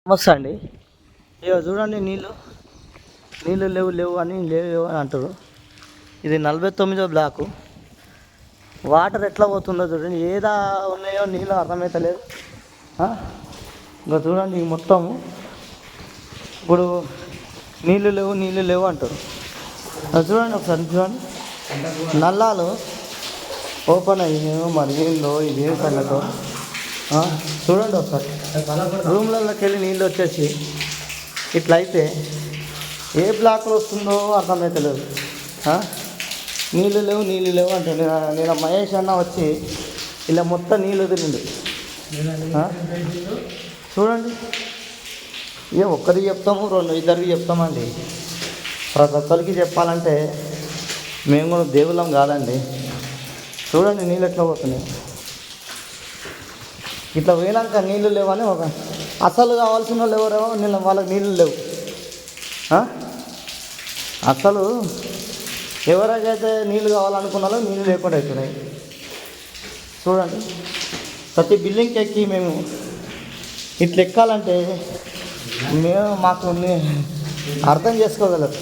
నమస్తే అండి. ఇక చూడండి, నీళ్ళు నీళ్ళు లేవు లేవు అని లేవు అని అంటారు. ఇది 49వ బ్లాకు. వాటర్ ఎట్లా పోతుందో చూడండి, ఏదా ఉన్నాయో నీళ్ళు అర్థమవుతలేదు. ఇంకా చూడండి, మొత్తం ఇప్పుడు నీళ్ళు లేవు అంటారు. అది చూడండి, ఒకసారి చూడండి, నల్లాలు ఓపెన్ అయ్యాయో మరి ఏందో ఇది ఏం సంగతో చూడండి ఒకసారి. రూమ్లలోకి వెళ్ళి నీళ్ళు వచ్చేసి ఇట్లా అయితే ఏ బ్లాక్లో వస్తుందో అర్థమవుతలేదు. నీళ్ళు లేవు అంటే నేను మహేష్ అన్న వచ్చి ఇలా మొత్తం నీళ్ళు వదిలిండు. చూడండి, ఇక ఒక్కరికి చెప్తాము, ఇద్దరికి చెప్తామండి. ప్రతి ఒక్కరికి చెప్పాలంటే మేము కూడా దేవుళ్ళం కాదండి. చూడండి నీళ్ళు ఎట్లా పోతున్నాయి. ఇట్లా పోయినాక నీళ్ళు లేవని ఒక అసలు కావాల్సిన వాళ్ళు ఎవరేమో వాళ్ళకి నీళ్ళు లేవు. అసలు ఎవరికైతే నీళ్ళు కావాలనుకున్నారో నీళ్ళు లేకుండా అవుతున్నాయి. చూడండి, ప్రతి బిల్డింగ్కి ఎక్కి మేము ఇట్లా ఎక్కాలంటే మాకు అర్థం చేసుకోగలరు.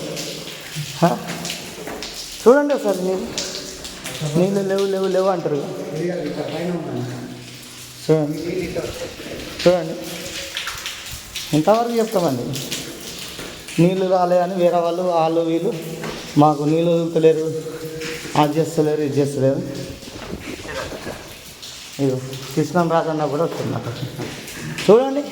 చూడండి ఒకసారి, నీళ్ళు లేవు అంటారు. చూడండి ఎంతవరకు చెప్తామండి. నీళ్ళు రాలేదని వేరే వాళ్ళు వీళ్ళు మాకు నీళ్ళు వదులుతలేరు, అది చేస్తలేరు, ఇది చేస్తలేరు. ఇదో కృష్ణం రాజన్న కూడా వస్తున్నారు. చూడండి,